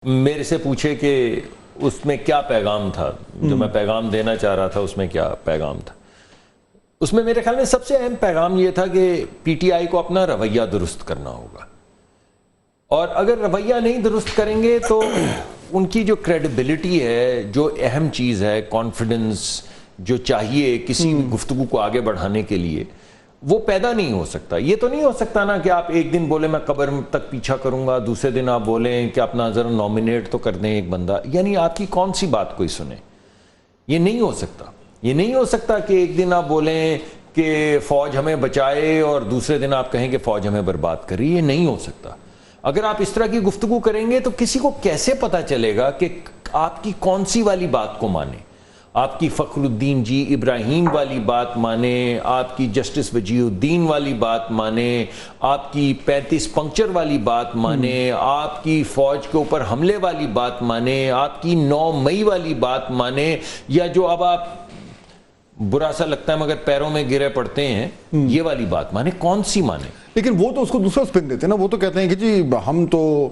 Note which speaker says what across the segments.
Speaker 1: میرے سے پوچھے کہ اس میں کیا پیغام تھا، جو میں پیغام دینا چاہ رہا تھا اس میں کیا پیغام تھا. اس میں میرے خیال میں سب سے اہم پیغام یہ تھا کہ پی ٹی آئی کو اپنا رویہ درست کرنا ہوگا، اور اگر رویہ نہیں درست کریں گے تو ان کی جو کریڈیبلٹی ہے، جو اہم چیز ہے، کانفیڈنس جو چاہیے کسی گفتگو کو آگے بڑھانے کے لیے، وہ پیدا نہیں ہو سکتا. یہ تو نہیں ہو سکتا نا کہ آپ ایک دن بولیں میں قبر تک پیچھا کروں گا، دوسرے دن آپ بولیں کہ اپنا ذرا نامینیٹ تو کر دیں ایک بندہ. یعنی آپ کی کون سی بات کوئی سنے؟ یہ نہیں ہو سکتا. یہ نہیں ہو سکتا کہ ایک دن آپ بولیں کہ فوج ہمیں بچائے اور دوسرے دن آپ کہیں کہ فوج ہمیں برباد کر رہی ہے. یہ نہیں ہو سکتا. اگر آپ اس طرح کی گفتگو کریں گے تو کسی کو کیسے پتا چلے گا کہ آپ کی کون سی والی بات کو مانے؟ آپ کی فخر الدین جی ابراہیم والی بات مانے، آپ کی جسٹس وجیہ الدین والی بات مانے، آپ کی 35 پنکچر والی بات مانے، آپ کی فوج کے اوپر حملے والی بات مانے، آپ کی 9 مئی والی بات مانے، یا جو اب آپ برا سا لگتا ہے مگر پیروں میں گرے پڑتے ہیں یہ والی بات مانے. کون سی مانے؟
Speaker 2: لیکن وہ تو اس کو دوسرا سپن دیتے ہیں نا. وہ تو کہتے ہیں کہ جی ہم تو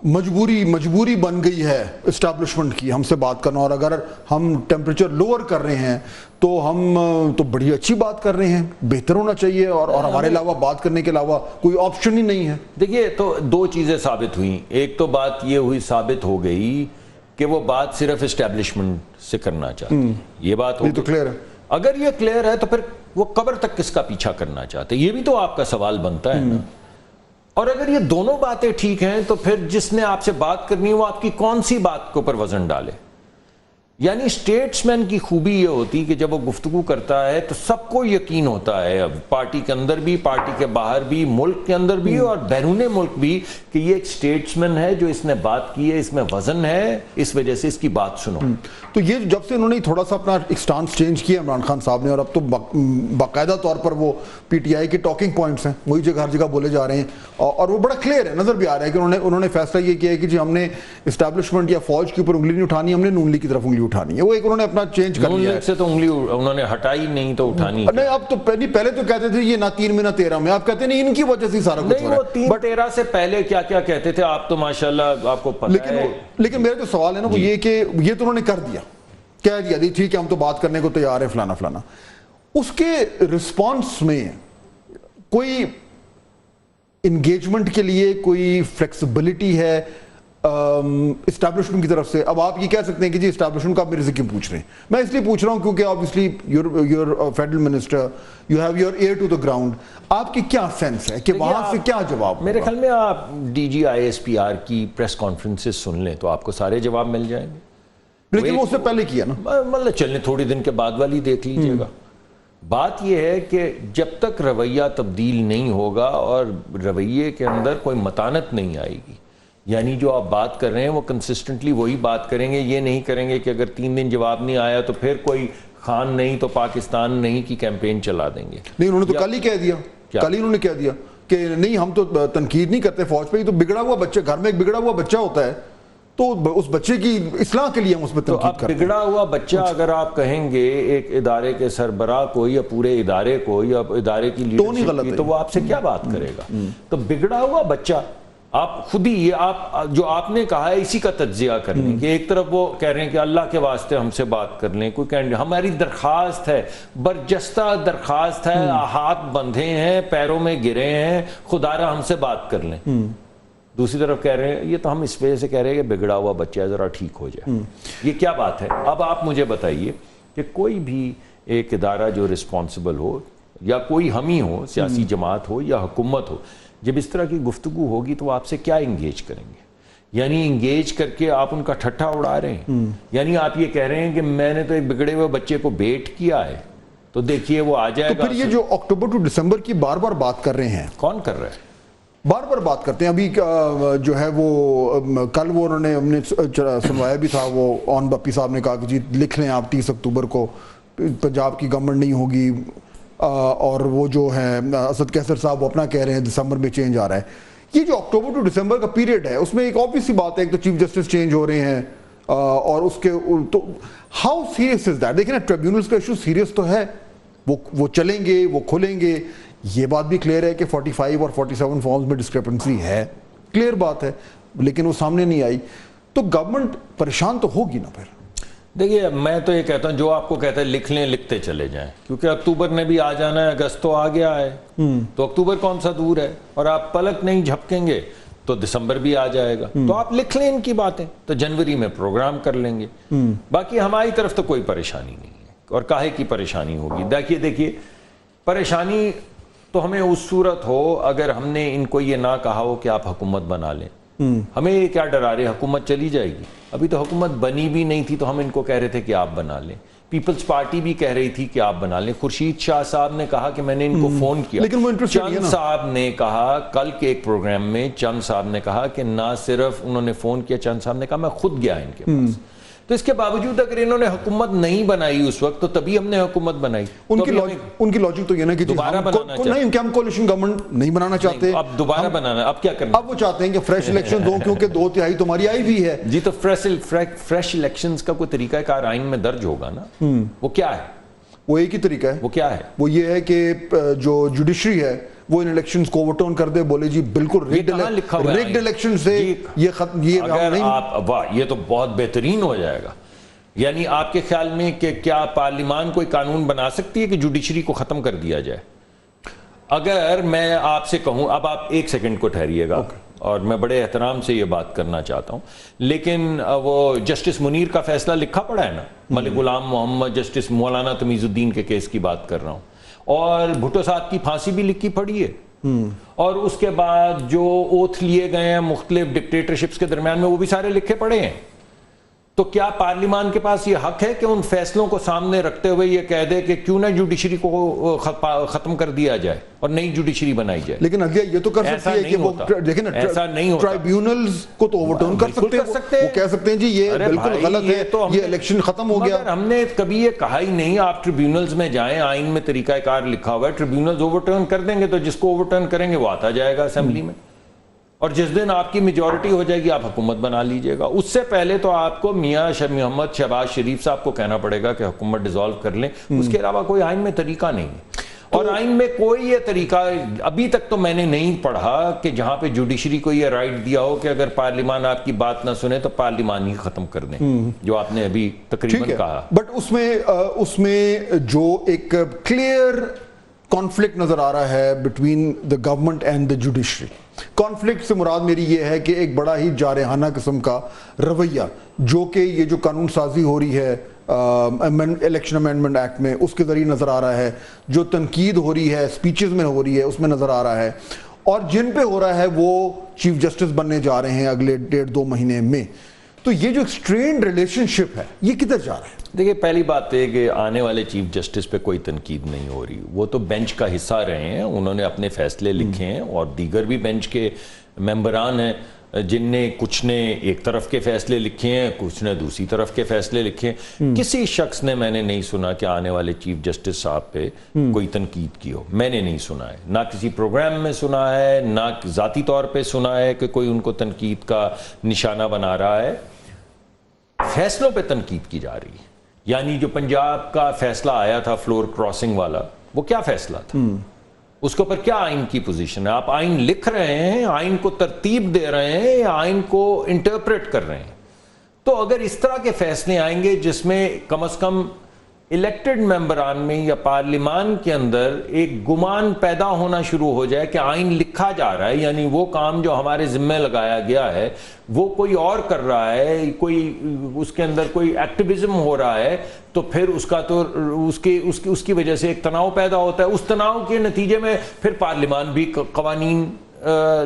Speaker 2: مجبوری بن گئی ہے اسٹیبلشمنٹ کی ہم سے بات کرنا، اور اگر ہم ٹیمپریچر لوور کر رہے ہیں تو ہم تو بڑی اچھی بات کر رہے ہیں، بہتر ہونا چاہیے، اور ہمارے علاوہ بات کرنے کے علاوہ کوئی آپشن ہی نہیں ہے.
Speaker 1: دیکھیے تو دو چیزیں ثابت ہوئیں. ایک تو بات یہ ہوئی، ثابت ہو گئی کہ وہ بات صرف اسٹیبلشمنٹ سے کرنا چاہتے ہیں. یہ بات ہو
Speaker 2: تو کلیئر ہے.
Speaker 1: اگر یہ کلیئر ہے تو پھر وہ قبر تک کس کا پیچھا کرنا چاہتے ہیں؟ یہ بھی تو آپ کا سوال بنتا ہے نا. اور اگر یہ دونوں باتیں ٹھیک ہیں تو پھر جس نے آپ سے بات کرنی ہے وہ آپ کی کون سی بات کے اوپر وزن ڈالے؟ یعنی اسٹیٹس مین کی خوبی یہ ہوتی کہ جب وہ گفتگو کرتا ہے تو سب کو یقین ہوتا ہے، اب پارٹی کے اندر بھی، پارٹی کے باہر بھی، ملک کے اندر بھی اور بیرون ملک بھی، کہ یہ ایک اسٹیٹس مین ہے جو اس نے بات کی ہے، اس میں وزن ہے، اس وجہ سے اس کی بات سنو.
Speaker 2: تو یہ جب سے انہوں نے تھوڑا سا اپنا ایک سٹانس چینج کیا عمران خان صاحب نے، اور اب تو باقاعدہ طور پر وہ پی ٹی آئی کے ٹاکنگ پوائنٹس ہیں، وہی جگہ ہر جگہ بولے جا رہے ہیں، اور وہ بڑا کلیئر ہے، نظر بھی آ رہا ہے کہ انہوں نے فیصلہ یہ کیا ہے کہ جی ہم نے اسٹیبلشمنٹ یا فوج کے اوپر انگلی نہیں اٹھانی، ہم نے نون لیگ کی طرف انگلی اٹھانی ہے. وہ ایک انہوں نے اپنا چینج کر لیا ہے.
Speaker 1: سے تو انگلی انہوں نے ہٹائی نہیں تو اٹھانی
Speaker 2: نہیں. اب تو پہلے تو کہتے تھے یہ نہ 3 میں نہ 13 میں، آپ کہتے ہیں نہیں ان کی وجہ سے سارا کچھ ہو رہا ہے.
Speaker 1: نہیں، وہ 13 سے پہلے کیا کیا کہتے تھے آپ تو ماشاءاللہ آپ کو پتہ ہے.
Speaker 2: لیکن میرا جو سوال ہے نا وہ یہ کہ یہ تو انہوں نے کر دیا، کہہ دیا جی ٹھیک ہے ہم تو بات کرنے کو تیار ہے فلانا فلانا. اس کے رسپانس میں کوئی انگیجمنٹ کے لیے کوئی فلیکسیبلٹی ہے اسٹیبلشمنٹ کی طرف سے؟ اب آپ یہ کہہ سکتے ہیں کہ جی اسٹیبلشمنٹ کا آپ میرے سے کیوں پوچھ رہے ہیں؟ میں اس لیے پوچھ رہا ہوں کیونکہ obviously you're federal minister, you have your ear to the ground. آپ کی کیا سینس ہے کہ وہاں سے کیا جواب ہوگا؟
Speaker 1: میرے خیال میں آپ D G I S P R کی پریس کانفرنسز سن لیں تو آپ کو سارے جواب مل جائیں گے.
Speaker 2: لیکن وہ اس سے پہلے کیا نا،
Speaker 1: مطلب چلنے تھوڑی دن کے بعد والی دیکھ لیجئے گا. بات یہ ہے کہ جب تک رویہ تبدیل نہیں ہوگا اور رویے کے اندر کوئی متانت نہیں آئے گی، یعنی جو آپ بات کر رہے ہیں وہ کنسسٹنٹلی وہی بات کریں گے. یہ نہیں کریں گے کہ اگر 3 دن جواب نہیں آیا تو پھر کوئی خان نہیں تو پاکستان نہیں کی کیمپین چلا دیں گے.
Speaker 2: نہیں انہوں نے تو کل ہی کہہ دیا، کل ہی انہوں نے کہہ دیا کہ نہیں ہم تو تنقید نہیں کرتے فوج پہ، یہ تو بگڑا ہوا بچہ، گھر میں ایک بگڑا ہوا بچہ ہوتا ہے تو اس بچے کی اصلاح کے لیے ہم اس پہ تنقید کرتے ہیں.
Speaker 1: بگڑا ہوا بچہ اگر آپ کہیں گے ایک ادارے کے سربراہ کو یا پورے ادارے کو یا ادارے کی لیڈرشپ کی، تو وہ آپ سے کیا بات کرے گا؟ تو بگڑا ہوا بچہ آپ خود ہی جو آپ نے کہا ہے اسی کا تجزیہ کر لیں کہ ایک طرف وہ کہہ رہے ہیں کہ اللہ کے واسطے ہم سے بات کر لیں، کوئی کینڈیڈیٹ، ہماری درخواست ہے، برجستہ درخواست ہے، ہاتھ بندھے ہیں، پیروں میں گرے ہیں، خدا را ہم سے بات کر لیں. دوسری طرف کہہ رہے ہیں یہ تو ہم اس وجہ سے کہہ رہے ہیں کہ بگڑا ہوا بچہ ہے ذرا ٹھیک ہو جائے. یہ کیا بات ہے؟ اب آپ مجھے بتائیے کہ کوئی بھی ایک ادارہ جو رسپانسبل ہو یا کوئی ہم ہی ہو، سیاسی جماعت ہو یا حکومت ہو، جب اس طرح کی گفتگو ہوگی تو وہ آپ سے کیا انگیج کریں گے؟ یعنی انگیج کر کے آپ ان کا ٹھٹھا اڑا رہے ہیں؟ یعنی آپ یہ کہہ رہے ہیں کہ میں نے تو ایک بگڑے ہوئے بچے کو بیٹ کیا ہے تو دیکھیے وہ آ جائے گا.
Speaker 2: تو پھر یہ جو اکتوبر ٹو دسمبر کی بار بار بات کر رہے ہیں،
Speaker 1: کون کر رہا ہے؟
Speaker 2: بار بار بات کرتے ہیں. ابھی جو ہے وہ کل وہ انہوں نے ہم نے سنوایا بھی تھا، وہ اون بپی صاحب نے کہا کہ جی لکھ لیں آپ 30 اکتوبر کو پنجاب کی گورنمنٹ نہیں ہوگی، اور وہ جو ہے اسد کیسر صاحب وہ اپنا کہہ رہے ہیں دسمبر میں چینج آ رہا ہے. یہ جو اکتوبر ٹو دسمبر کا پیریڈ ہے اس میں ایک obvious سی بات ہے، ایک تو چیف جسٹس چینج ہو رہے ہیں، اور اس کے تو ہاؤ سیریس از دیٹ؟ دیکھیں نا ٹریبیونلز کا ایشو سیریس تو ہے، وہ چلیں گے، وہ کھلیں گے. یہ بات بھی کلیئر ہے کہ 45 اور 47 فارمز میں ڈسکرپنسی ہے، کلیئر بات ہے، لیکن وہ سامنے نہیں آئی. تو گورنمنٹ پریشان تو ہوگی نا پھر.
Speaker 1: دیکھیے میں تو یہ کہتا ہوں جو آپ کو کہتا ہے لکھ لیں لکھتے چلے جائیں, کیونکہ اکتوبر نے بھی آ جانا ہے, اگست تو آ گیا ہے, تو اکتوبر کون سا دور ہے, اور آپ پلک نہیں جھپکیں گے تو دسمبر بھی آ جائے گا, تو آپ لکھ لیں ان کی باتیں, تو جنوری میں پروگرام کر لیں گے. باقی ہماری طرف تو کوئی پریشانی نہیں ہے, اور کاہے کی پریشانی ہوگی. دیکھیے پریشانی تو ہمیں اس صورت ہو اگر ہم نے ان کو یہ نہ کہا ہو کہ آپ حکومت بنا لیں. ہمیں یہ کیا ڈرا رہے, حکومت چلی جائے گی, ابھی تو حکومت بنی بھی نہیں تھی تو ہم ان کو کہہ رہے تھے کہ آپ بنا لیں. پیپلز پارٹی بھی کہہ رہی تھی کہ آپ بنا لیں. خورشید شاہ صاحب نے کہا کہ میں نے ان کو فون کیا,
Speaker 2: لیکن وہ انٹرسٹڈ نہیں ہے
Speaker 1: چند
Speaker 2: نا.
Speaker 1: صاحب نے کہا کل کے ایک پروگرام میں, چند صاحب نے کہا کہ نہ صرف انہوں نے فون کیا, چند صاحب نے کہا میں خود گیا ان کے پاس. تو اس کے باوجود اگر انہوں نے حکومت نہیں بنائی اس وقت, تو تبھی ہم نے حکومت بنائی.
Speaker 2: ان کی لاجک تو یہ نا کہ
Speaker 1: دوبارہ بنانا
Speaker 2: نہیں, کہ ہم کولیشن گورنمنٹ نہیں بنانا چاہتے,
Speaker 1: اب دوبارہ بنانا, اب کیا کرنا,
Speaker 2: اب وہ چاہتے ہیں کہ فریش الیکشن دو, کیونکہ 2/3 تمہاری آئی بھی ہے.
Speaker 1: جی, تو فریش الیکشنز کا کوئی طریقہ کار آئین میں درج ہوگا نا. وہ کیا ہے,
Speaker 2: وہ ایک ہی طریقہ ہے.
Speaker 1: وہ کیا ہے,
Speaker 2: وہ یہ ہے کہ جو جوڈیشری ہے وہ ان الیکشنز کو اوور ٹرن کر دے, بولے جی بالکل ریگڈ الیکشن سے یہ
Speaker 1: اگر آپ, واہ یہ تو بہت بہترین ہو جائے گا. یعنی آپ کے خیال میں کہ کیا پارلیمان کوئی قانون بنا سکتی ہے کہ جوڈیشری کو ختم کر دیا جائے؟ اگر میں آپ سے کہوں, اب آپ ایک سیکنڈ کو ٹھہریے گا, اور میں بڑے احترام سے یہ بات کرنا چاہتا ہوں, لیکن وہ جسٹس منیر کا فیصلہ لکھا پڑا ہے نا, ملک غلام محمد, جسٹس مولانا تمیز الدین کے کیس کی بات کر رہا ہوں, اور بھٹو صاحب کی پھانسی بھی لکھی پڑی ہے, اور اس کے بعد جو اوتھ لیے گئے ہیں مختلف ڈکٹیٹرشپس کے درمیان میں وہ بھی سارے لکھے پڑے ہیں. تو کیا پارلیمان کے پاس یہ حق ہے کہ ان فیصلوں کو سامنے رکھتے ہوئے یہ کہہ دے کہ کیوں نہ جوڈیشری کو ختم کر دیا جائے اور نئی جوڈیشری بنائی جائے؟
Speaker 2: لیکن عدلیہ یہ تو کر سکتی ہے کہ وہ دیکھیں نا, ٹرائیبیونلز کو تو اوور ٹرن کر سکتے ہیں, وہ کہہ سکتے ہیں جی یہ بالکل غلط ہے, یہ الیکشن ختم ہو گیا.
Speaker 1: ہم نے کبھی یہ کہا ہی نہیں آپ ٹریبیونلز میں جائیں, آئین میں طریقہ کار لکھا ہوا ہے, ٹریبیونلز اوور ٹرن کر دیں گے تو جس کو اوور ٹرن کریں گے وہ آتا جائے گا اسمبلی میں, اور جس دن آپ کی میجورٹی ہو جائے گی آپ حکومت بنا لیجئے گا. اس سے پہلے تو آپ کو میاں محمد شہباز شریف صاحب کو کہنا پڑے گا کہ حکومت ڈیزالو کر لیں, اس کے علاوہ کوئی آئین میں طریقہ نہیں ہے. اور آئین میں کوئی یہ طریقہ ابھی تک تو میں نے نہیں پڑھا کہ جہاں پہ جوڈیشری کو یہ رائٹ دیا ہو کہ اگر پارلیمان آپ کی بات نہ سنے تو پارلیمان ہی ختم کر دیں, جو آپ نے ابھی تقریباً کہا.
Speaker 2: بٹ اس میں جو ایک کلیئر کانفلکٹ نظر آ رہا ہے between the government and the judiciary. Conflict سے مراد میری یہ ہے کہ ایک بڑا ہی جارحانہ قسم کا رویہ جو کہ یہ جو قانون سازی ہو رہی ہے الیکشن امینڈمنٹ ایکٹ میں, اس کے ذریعے نظر آ رہا ہے, جو تنقید ہو رہی ہے اسپیچز میں ہو رہی ہے اس میں نظر آ رہا ہے, اور جن پہ ہو رہا ہے وہ چیف جسٹس بننے جا رہے ہیں اگلے 1.5-2 مہینے میں. تو یہ جو ایکسٹرینڈ ریلیشن شپ ہے یہ کدھر جا رہا ہے؟
Speaker 1: دیکھیں پہلی بات یہ کہ آنے والے چیف جسٹس پہ کوئی تنقید نہیں ہو رہی, وہ تو بینچ کا حصہ رہے ہیں, انہوں نے اپنے فیصلے لکھے ہیں, اور دیگر بھی بینچ کے ممبران ہیں جن نے کچھ نے ایک طرف کے فیصلے لکھے ہیں, کچھ نے دوسری طرف کے فیصلے لکھے ہیں. کسی شخص نے میں نے نہیں سنا کہ آنے والے چیف جسٹس صاحب پہ کوئی تنقید کی ہو, میں نے نہیں سنا ہے, نہ کسی پروگرام میں سنا ہے, نہ ذاتی طور پہ سنا ہے کہ کوئی ان کو تنقید کا نشانہ بنا رہا ہے. فیصلوں پہ تنقید کی جا رہی ہے. یعنی جو پنجاب کا فیصلہ آیا تھا فلور کراسنگ والا, وہ کیا فیصلہ تھا, اس کے اوپر کیا آئین کی پوزیشن ہے؟ آپ آئین لکھ رہے ہیں, آئین کو ترتیب دے رہے ہیں, یا آئین کو انٹرپریٹ کر رہے ہیں؟ تو اگر اس طرح کے فیصلے آئیں گے جس میں کم از کم الیکٹڈ ممبران میں یا پارلیمان کے اندر ایک گمان پیدا ہونا شروع ہو جائے کہ آئین لکھا جا رہا ہے, یعنی وہ کام جو ہمارے ذمہ لگایا گیا ہے وہ کوئی اور کر رہا ہے, کوئی اس کے اندر کوئی ایکٹیویزم ہو رہا ہے, تو پھر اس کا تو اس کی وجہ سے ایک تناؤ پیدا ہوتا ہے. اس تناؤ کے نتیجے میں پھر پارلیمان بھی قوانین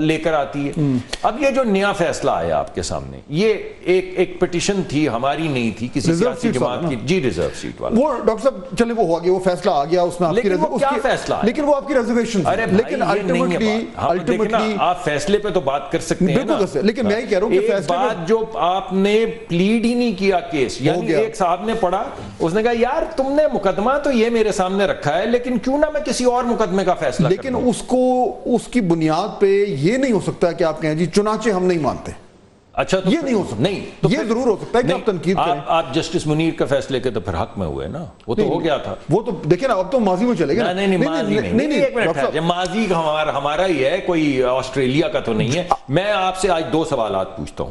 Speaker 1: لے کر آتی ہے. اب یہ جو نیا فیصلہ آیا آپ کے سامنے, یہ ایک پٹیشن تھی, ہماری نہیں تھی, کسی سیاسی جماعت کی. جی ریزرو سیٹ والا.
Speaker 2: وہ ڈاکٹر صاحب چلے وہ ہو گیا, وہ فیصلہ آ گیا, اس میں آپ کی
Speaker 1: فیصلہ,
Speaker 2: لیکن وہ آپ کی ریزرویشن.
Speaker 1: لیکن الٹیمیٹلی آپ فیصلے پہ تو بات کر سکتے ہیں نا.
Speaker 2: لیکن میں یہ کہہ رہا ہوں کہ
Speaker 1: ایک بات جو آپ نے پلیڈ ہی نہیں کیا کیس, یعنی ایک صاحب نے پڑھا, اس نے کہا یار تم نے مقدمہ تو یہ میرے سامنے رکھا ہے, لیکن کیوں نہ میں کسی اور مقدمے کا فیصلہ.
Speaker 2: لیکن اس کو اس کی بنیاد پہ یہ نہیں ہو سکتا کہ آپ کہیں جی چنانچہ ہم نہیں مانتے.
Speaker 1: اچھا
Speaker 2: یہ نہیں ہو سکتا.
Speaker 1: نہیں,
Speaker 2: یہ ضرور ہو سکتا ہے کہ آپ تنقید کریں.
Speaker 1: آپ جسٹس منیر کا فیصلے کے تو پھر حق میں ہوئے نا, وہ تو ہو گیا تھا.
Speaker 2: وہ تو دیکھیں نا, اب تو ماضی میں چلے گا.
Speaker 1: نہیں, ماضی ہمارا ہی ہے, کوئی آسٹریلیا کا تو نہیں ہے. میں آپ سے آج 2 سوالات پوچھتا ہوں.